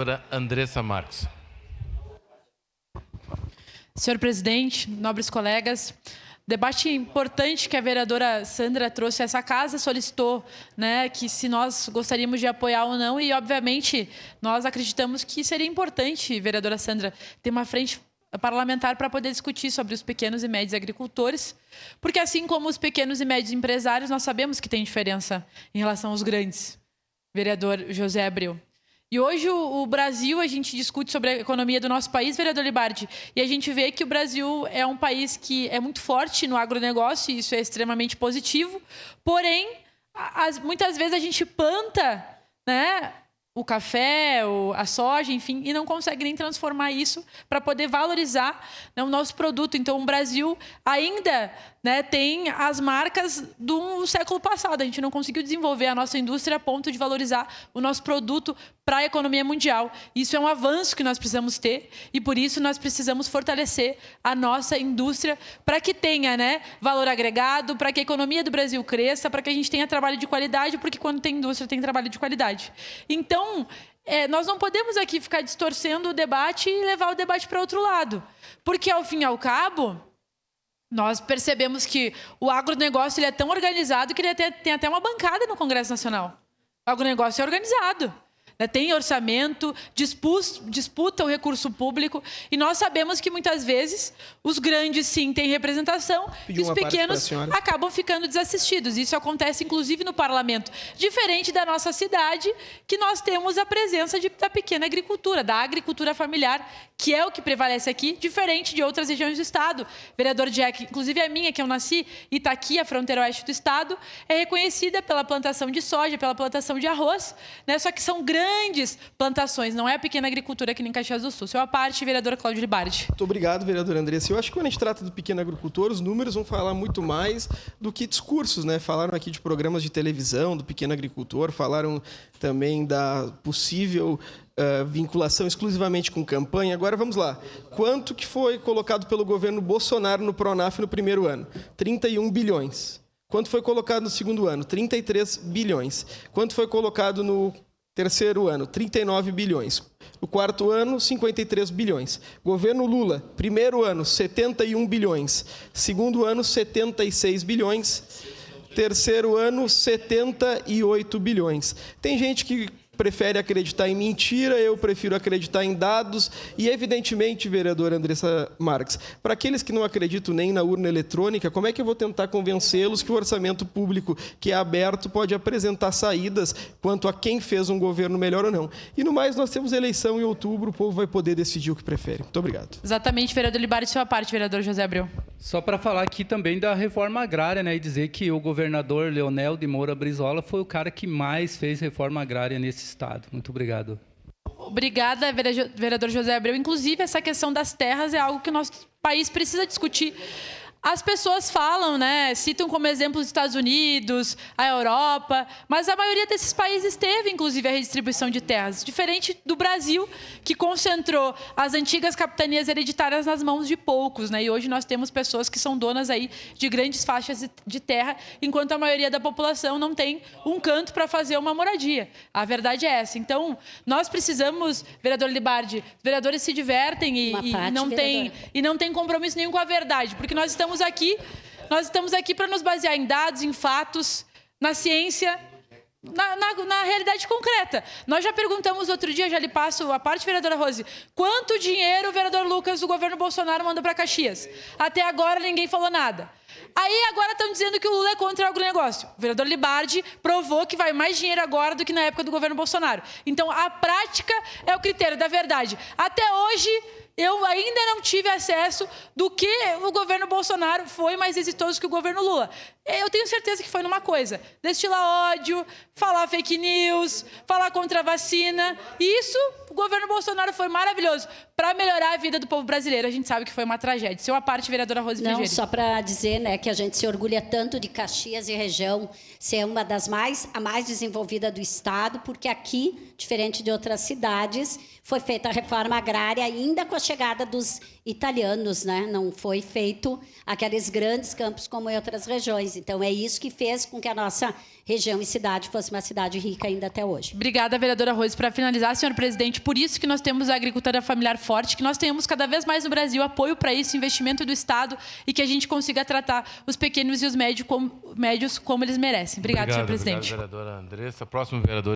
Para Andressa Marques. Senhor presidente, nobres colegas, debate importante que a vereadora Sandra trouxe a essa casa, solicitou, né, que se nós gostaríamos de apoiar ou não, e obviamente nós acreditamos que seria importante, vereadora Sandra, ter uma frente parlamentar para poder discutir sobre os pequenos e médios agricultores, porque assim como os pequenos e médios empresários, nós sabemos que tem diferença em relação aos grandes, vereador José Abreu. E hoje o Brasil, a gente discute sobre a economia do nosso país, vereador Libardi, e a gente vê que o Brasil é um país que é muito forte no agronegócio, e isso é extremamente positivo, porém, muitas vezes a gente planta, né, o café, a soja, enfim, e não consegue nem transformar isso para poder valorizar, né, o nosso produto. Então, o Brasil ainda, né, tem as marcas do século passado. A gente não conseguiu desenvolver a nossa indústria a ponto de valorizar o nosso produto para a economia mundial. Isso é um avanço que nós precisamos ter e, por isso, nós precisamos fortalecer a nossa indústria para que tenha, né, valor agregado, para que a economia do Brasil cresça, para que a gente tenha trabalho de qualidade, porque quando tem indústria, tem trabalho de qualidade. Então, nós não podemos aqui ficar distorcendo o debate e levar o debate para outro lado, porque, ao fim e ao cabo, nós percebemos que o agronegócio ele é tão organizado que ele tem até uma bancada no Congresso Nacional. O agronegócio é organizado, né? Tem orçamento, disputa o recurso público, e nós sabemos que muitas vezes os grandes sim têm representação e os pequenos acabam ficando desassistidos. Isso acontece inclusive no parlamento, diferente da nossa cidade, que nós temos a presença da pequena agricultura, da agricultura familiar, que é o que prevalece aqui, diferente de outras regiões do estado. Vereador Jack, inclusive a minha, que eu nasci, Itaqui, a fronteira oeste do estado, é reconhecida pela plantação de soja, pela plantação de arroz, né? Só que são grandes plantações, não é a pequena agricultura aqui em Caxias do Sul. Sua parte, vereador Cláudio Libardi. Muito obrigado, vereador Andressa. Eu acho que quando a gente trata do pequeno agricultor, os números vão falar muito mais do que discursos, né? Falaram aqui de programas de televisão do pequeno agricultor, falaram também da possível vinculação exclusivamente com campanha. Agora, vamos lá. Quanto que foi colocado pelo governo Bolsonaro no Pronaf no primeiro ano? 31 bilhões. Quanto foi colocado no segundo ano? 33 bilhões. Quanto foi colocado no terceiro ano? 39 bilhões. No quarto ano, 53 bilhões. Governo Lula, primeiro ano, 71 bilhões. Segundo ano, 76 bilhões. Terceiro ano, 78 bilhões. Tem gente que prefere acreditar em mentira, eu prefiro acreditar em dados e, evidentemente, vereadora Andressa Marques, para aqueles que não acreditam nem na urna eletrônica, como é que eu vou tentar convencê-los que o orçamento público que é aberto pode apresentar saídas quanto a quem fez um governo melhor ou não? E, no mais, nós temos eleição em outubro, o povo vai poder decidir o que prefere. Muito obrigado. Exatamente, vereador Libardi, sua parte, vereador José Abreu. Só para falar aqui também da reforma agrária, né, e dizer que o governador Leonel de Moura Brizola foi o cara que mais fez reforma agrária nesse estado. Muito obrigado. Obrigada, vereador José Abreu. Inclusive, essa questão das terras é algo que o nosso país precisa discutir. As pessoas falam, né, citam como exemplo os Estados Unidos, a Europa, mas a maioria desses países teve, inclusive, a redistribuição de terras, diferente do Brasil, que concentrou as antigas capitanias hereditárias nas mãos de poucos, né? E hoje nós temos pessoas que são donas aí de grandes faixas de terra, enquanto a maioria da população não tem um canto para fazer uma moradia. A verdade é essa. Então, nós precisamos, vereador Libardi, os vereadores se divertem e não tem compromisso nenhum com a verdade, porque nós estamos aqui para nos basear em dados, em fatos, na ciência, na realidade concreta. Nós já perguntamos outro dia, já lhe passo a parte, vereadora Rose, quanto dinheiro o vereador Lucas do governo Bolsonaro mandou para Caxias? Até agora ninguém falou nada. Aí agora estão dizendo que o Lula é contra o agronegócio. O vereador Libardi provou que vai mais dinheiro agora do que na época do governo Bolsonaro. Então, a prática é o critério da verdade. Até hoje, eu ainda não tive acesso do que o governo Bolsonaro foi mais exitoso que o governo Lula. Eu tenho certeza que foi numa coisa: destilar ódio, falar fake news, falar contra a vacina. E isso, o governo Bolsonaro foi maravilhoso. para melhorar a vida do povo brasileiro. A gente sabe que foi uma tragédia. Seu a parte, vereadora Rose Não, Frigieri. só para dizer, né, que a gente se orgulha tanto de Caxias e região ser uma das a mais desenvolvida do estado, porque aqui, diferente de outras cidades, foi feita a reforma agrária ainda com a chegada dos italianos, né? Não foi feito aqueles grandes campos como em outras regiões. Então, é isso que fez com que a nossa região e cidade fosse uma cidade rica ainda até hoje. Obrigada, vereadora Rose. Para finalizar, senhor presidente, por isso que nós temos a agricultura familiar forte, que nós tenhamos cada vez mais no Brasil apoio para isso, investimento do Estado e que a gente consiga tratar os pequenos e os médios como eles merecem. Obrigada, senhor presidente. Obrigado, vereadora Andressa. Próximo vereador.